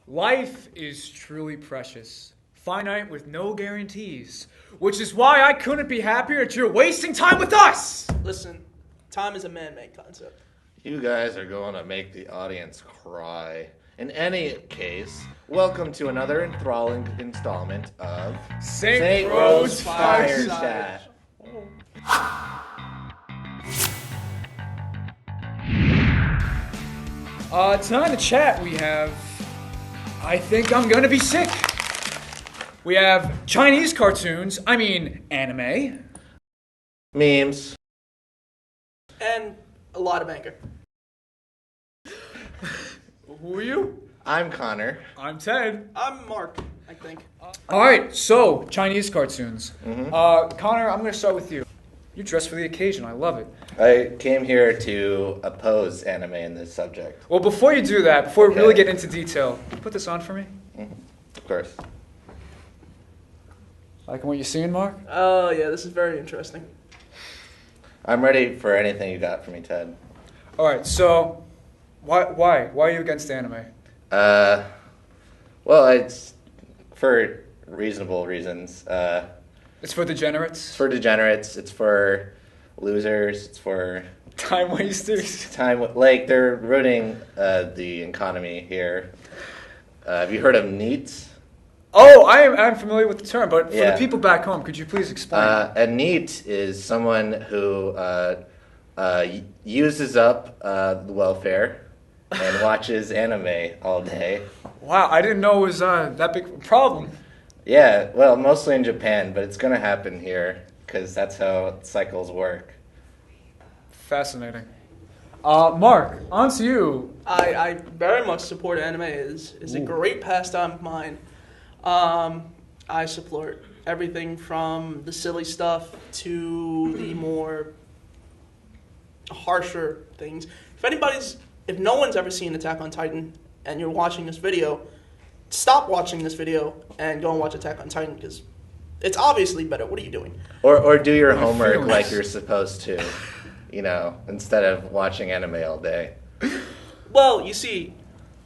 Life is truly precious, finite with no guarantees, which is why I couldn't be happier that you're wasting time with us! Listen, time is a man-made concept. You guys are going to make the audience cry. In any case, welcome to another enthralling installment of St. Rose Fireside. Tonight in the chat we have, I think I'm gonna be sick. We have Chinese cartoons, anime. Memes. And a lot of anger. Who are you? I'm Connor. I'm Ted. I'm Mark, I think. Alright, so, Chinese cartoons. Connor, I'm gonna start with you. You dressed for the occasion, I love it. I came here to oppose anime in this subject. Well, before you do that, before we really get into detail, can you put this on for me? Of course. Liking what you're seeing, Mark? Oh, yeah, this is very interesting. I'm ready for anything you got for me, Ted. Alright, so, why are you against anime? Well, it's for reasonable reasons. It's for degenerates? It's for degenerates. It's for losers. It's for Time wasters? like they're ruining the economy here. Have you heard of NEET? Oh, I'm familiar with the term, but for Yeah. the people back home, could you please explain? A NEET is someone who uses up the welfare and watches anime all day. Wow, I didn't know it was that big of a problem. Yeah, well, mostly in Japan, but it's going to happen here because that's how cycles work. Fascinating. Mark, on to you. I very much support anime. It's a great pastime of mine. I support everything from the silly stuff to the more harsher things. If no one's ever seen Attack on Titan and you're watching this video, stop watching this video and go and watch Attack on Titan because it's obviously better. What are you doing? Or do your My homework feelings. like you're supposed to, instead of watching anime all day. Well, you see,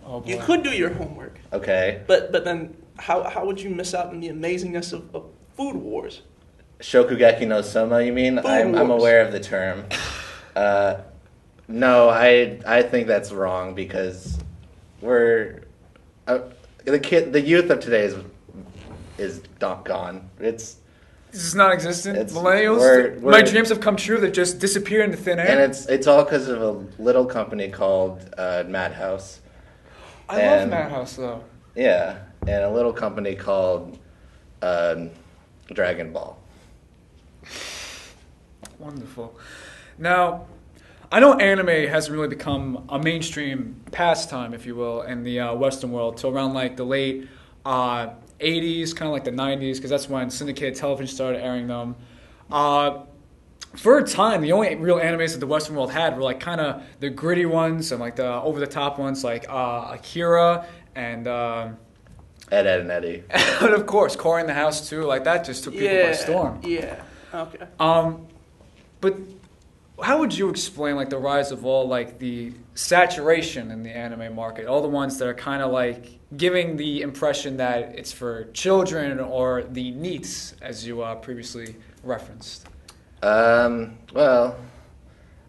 Oh, boy. you could do your homework, Okay. but then how would you miss out on the amazingness of Food Wars? Shokugeki no Soma, you mean? I'm Wars. aware of the term. No, I think that's wrong because the youth of today is gone. This is non-existent. It's- Millennials. we're- My dreams have come true. They just disappear into thin air. And it's all because of a little company called Madhouse. I love and- Madhouse though. Yeah, and a little company called Dragon Ball. Wonderful. Now, I know anime hasn't really become a mainstream pastime, if you will, in the Western world till around like the late 80s, kind of like the 90s, because that's when syndicated television started airing them. For a time, the only real animes that the Western world had were like kind of the gritty ones and like the over-the-top ones like Akira and Ed, and Eddie. and of course, Cory in the House too. Like that just took people by storm. Yeah. Okay. But how would you explain like the rise of all like the saturation in the anime market? All the ones that are kind of like giving the impression that it's for children or the NEETs, as you previously referenced. Well,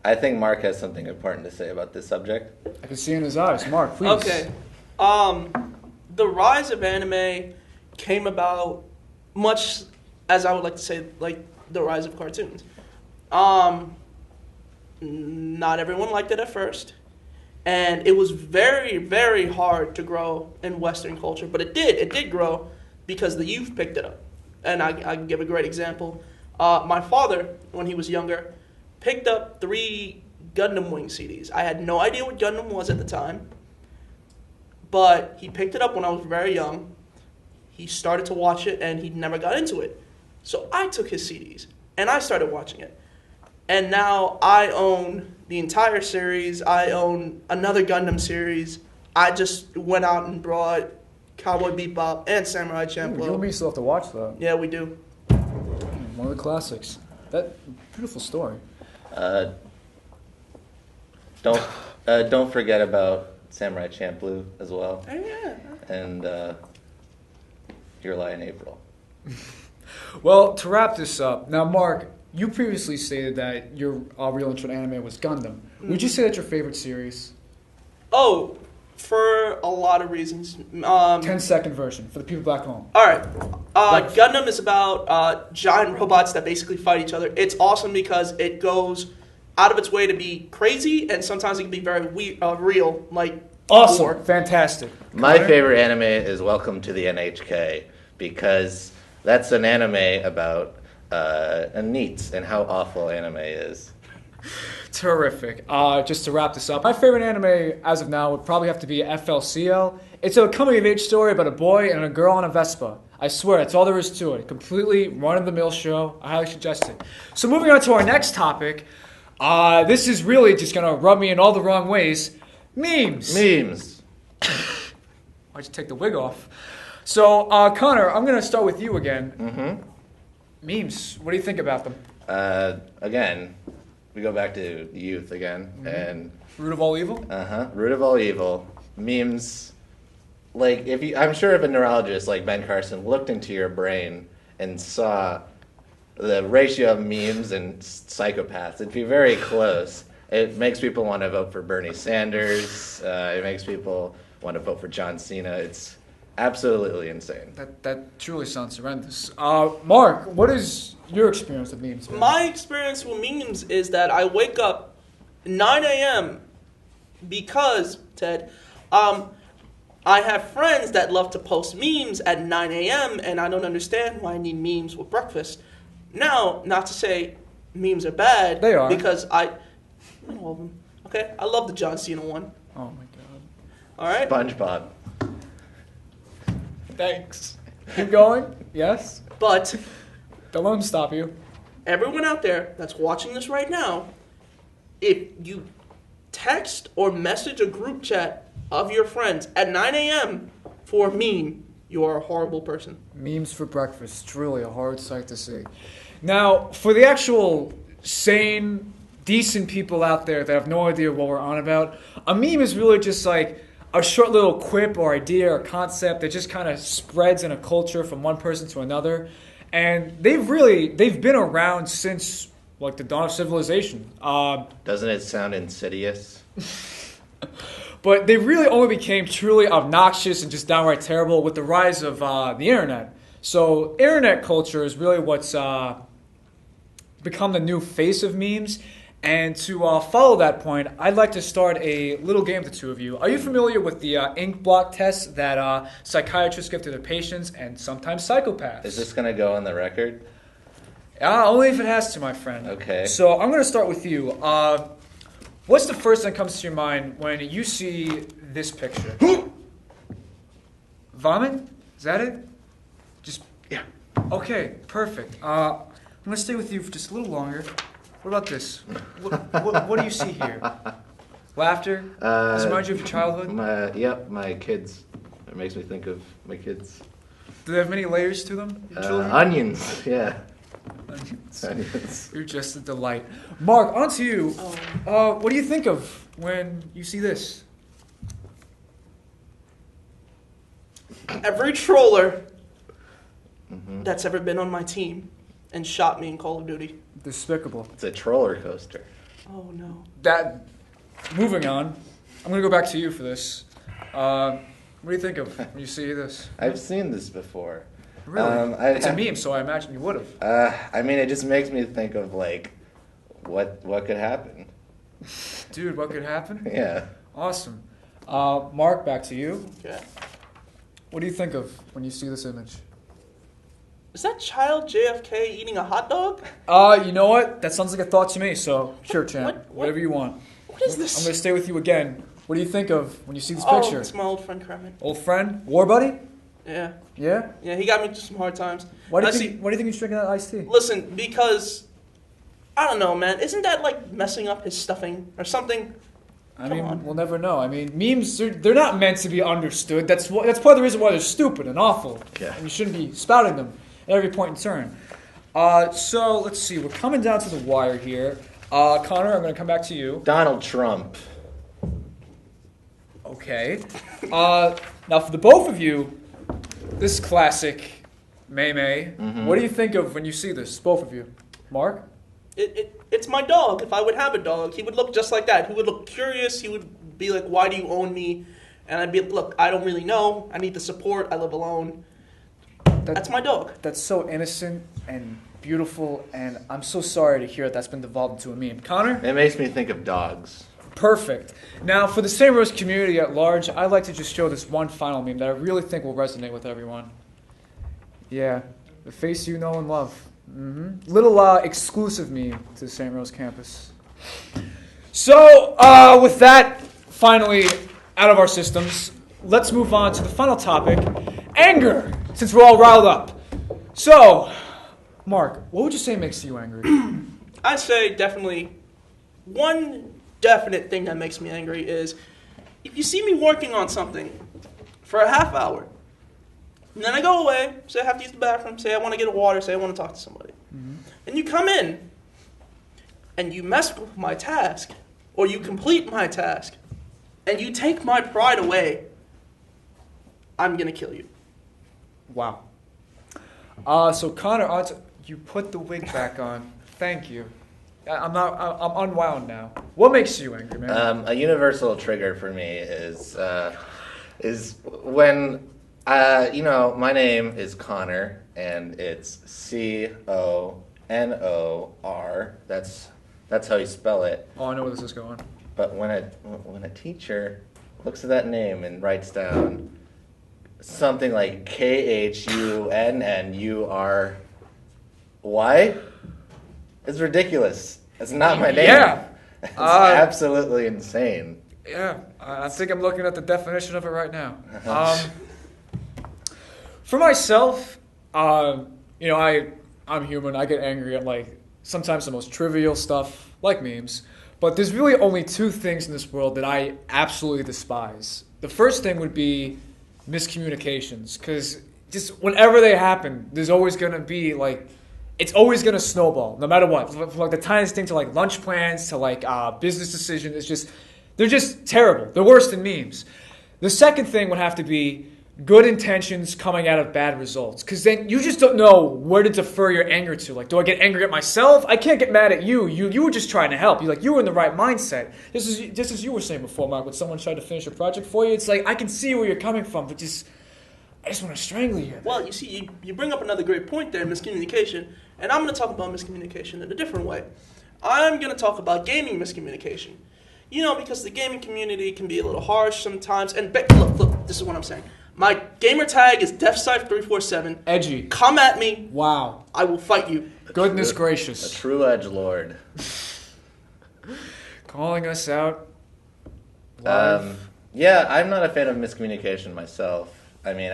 I think Mark has something important to say about this subject. I can see in his eyes. Mark, please. Okay. The rise of anime came about much as I would like to say, like the rise of cartoons. Not everyone liked it at first, and it was very, very hard to grow in Western culture. But it did grow because the youth picked it up. And I can give a great example. My father, when he was younger, picked up 3 Gundam Wing CDs. I had no idea what Gundam was at the time, but he picked it up when I was very young. He started to watch it, and he never got into it. So I took his CDs, and I started watching it. And now I own the entire series. I own another Gundam series. I just went out and brought Cowboy Bebop and Samurai Champloo. You and me still have to watch that. Yeah, we do. One of the classics. That beautiful story. Don't forget about Samurai Champloo as well. Oh, yeah. And Your Lie in April. Well, to wrap this up, now, Mark, you previously stated that your real intro to anime was Gundam. Would you say that's your favorite series? Oh, for a lot of reasons. 10-second version for the people back home. All right. Gundam is about giant robots that basically fight each other. It's awesome because it goes out of its way to be crazy, and sometimes it can be very real, like Awesome. war. Fantastic. My Connor? favorite anime is Welcome to the NHK because that's an anime about NEETs and how awful anime is. Terrific. Just to wrap this up, my favorite anime as of now would probably have to be FLCL. It's a coming-of-age story about a boy and a girl on a Vespa. I swear, that's all there is to it. Completely run-of-the-mill show. I highly suggest it. So moving on to our next topic, this is really just going to rub me in all the wrong ways. Memes. Memes. Why'd you take the wig off? So, Connor, I'm going to start with you again. Mm-hmm. Memes, what do you think about them? Again, we go back to youth again. And Root of all evil? root of all evil. Memes. Like, I'm sure if a neurologist like Ben Carson looked into your brain and saw the ratio of memes and psychopaths, it'd be very close. It makes people want to vote for Bernie Sanders. It makes people want to vote for John Cena. It's absolutely insane. That truly sounds horrendous. Mark, what is your experience with memes? Man? My experience with memes is that I wake up 9 a.m. because, Ted, I have friends that love to post memes at 9 a.m. and I don't understand why I need memes with breakfast. Now, not to say memes are bad. They are. Because I know of them. Okay? I love the John Cena one. Oh my god. All right? SpongeBob. Thanks. Keep going. Yes. But Don't let him stop you. everyone out there that's watching this right now, if you text or message a group chat of your friends at 9 a.m. for a meme, you are a horrible person. Memes for breakfast. Truly a hard sight to see. Now, for the actual sane, decent people out there that have no idea what we're on about, a meme is really just like a short little quip or idea or concept that just kind of spreads in a culture from one person to another. And they've been around since like the dawn of civilization. Doesn't it sound insidious? But they really only became truly obnoxious and just downright terrible with the rise of the internet. So internet culture is really what's become the new face of memes. And to follow that point, I'd like to start a little game with the two of you. Are you familiar with the ink blot test that psychiatrists give to their patients and sometimes psychopaths? Is this going to go on the record? Only if it has to, my friend. Okay. So I'm going to start with you. What's the first thing that comes to your mind when you see this picture? Vomit? Is that it? Yeah. Okay, perfect. I'm going to stay with you for just a little longer. What about this? What do you see here? Laughter? Does it remind you of your childhood? My kids. It makes me think of my kids. Do they have many layers to them, your children? Onions, yeah. Onions. Onions. You're just a delight. Mark, on to you. What do you think of when you see this? Every troller that's ever been on my team and shot me in Call of Duty. Despicable. It's a roller coaster. Oh, no. Moving on. I'm going to go back to you for this. What do you think of when you see this? I've seen this before. Really? It's a meme, so I imagine you would have. I mean, it just makes me think of, like, what could happen. Dude, what could happen? Yeah. Awesome. Mark, back to you. Okay. What do you think of when you see this image? Is that child JFK eating a hot dog? You know what? That sounds like a thought to me, so sure, champ. What? Whatever you want. What is this? I'm going to stay with you again. What do you think of when you see this Oh, picture? it's my old friend Kermit. Old friend? War buddy? Yeah. Yeah? Yeah, he got me through some hard times. Why do Let's you think he's drinking that iced tea? Listen, because, I don't know, man. Isn't that like messing up his stuffing or something? I Come mean, on. we'll never know. I mean, memes, they're not meant to be understood. That's part of the reason why they're stupid and awful. Yeah. And you shouldn't be spouting them at every point in turn. So, let's see. We're coming down to the wire here. Connor, I'm going to come back to you. Donald Trump. Okay. Now, for the both of you, this classic May. What do you think of when you see this, both of you? Mark? It's my dog. If I would have a dog, he would look just like that. He would look curious. He would be like, why do you own me? And I'd be like, look, I don't really know. I need the support. I live alone. That's my dog. That's so innocent and beautiful, and I'm so sorry to hear that's been devolved into a meme. Connor? It makes me think of dogs. Perfect. Now, for the St. Rose community at large, I'd like to just show this one final meme that I really think will resonate with everyone. Yeah, the face you know and love. Little exclusive meme to the St. Rose campus. So, with that finally out of our systems, let's move on to the final topic, anger, since we're all riled up. So, Mark, what would you say makes you angry? I'd say definitely one definite thing that makes me angry is if you see me working on something for a half hour, and then I go away, say I have to use the bathroom, say I want to get a water, say I want to talk to somebody, and you come in and you mess with my task, or you complete my task, and you take my pride away, I'm going to kill you. Wow. So Connor, you put the wig back on. Thank you. I'm unwound now. What makes you angry, man? A universal trigger for me is when my name is Connor and it's Conor. That's how you spell it. Oh, I know where this is going. But when a teacher looks at that name and writes down something like KHUNNURY, it's ridiculous. It's not my name. Yeah. It's absolutely insane. Yeah, I think I'm looking at the definition of it right now. For myself, I'm human. I get angry at sometimes the most trivial stuff, like memes. But there's really only two things in this world that I absolutely despise. The first thing would be miscommunications, because just whenever they happen, there's always going to be it's always going to snowball, no matter what. From the tiniest thing to lunch plans to business decisions, they're just terrible. They're worse than memes. The second thing would have to be good intentions coming out of bad results, because then you just don't know where to defer your anger to. Do I get angry at myself? I can't get mad at you. You were just trying to help. You were in the right mindset. Just as you were saying before, Mark, when someone tried to finish a project for you, it's I can see where you're coming from, but I just want to strangle you. Well, you see, you bring up another great point there, miscommunication, and I'm going to talk about miscommunication in a different way. I'm going to talk about gaming miscommunication. Because the gaming community can be a little harsh sometimes, and look, this is what I'm saying. My gamer tag is DefSife347. Edgy. Come at me. Wow. I will fight you. Goodness gracious. A true edgelord. Calling us out. Yeah, I'm not a fan of miscommunication myself. I mean,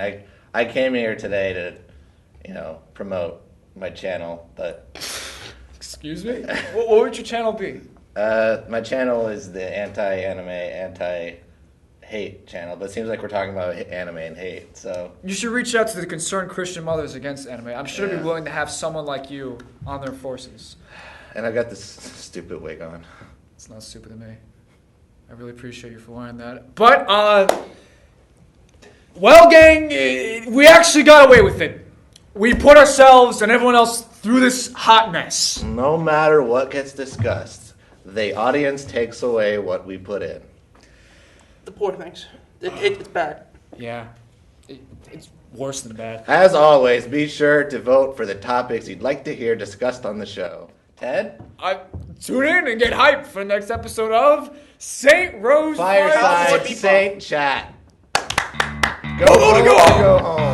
I came here today to, promote my channel, but... Excuse me? What would your channel be? My channel is the anti-anime, anti-hate channel, but it seems like we're talking about anime and hate, so... You should reach out to the concerned Christian mothers against anime. I'm sure they'd be willing to have someone like you on their forces. And I got this stupid wig on. It's not stupid to me. I really appreciate you for wearing that. But, well, gang, we actually got away with it. We put ourselves and everyone else through this hot mess. No matter what gets discussed, the audience takes away what we put in. The poor things. It's bad. Yeah. It's worse than bad. As always, be sure to vote for the topics you'd like to hear discussed on the show. Ted? Tune in and get hyped for the next episode of St. Rose Fireside Fireside. Saint Chat. Go home. Go home.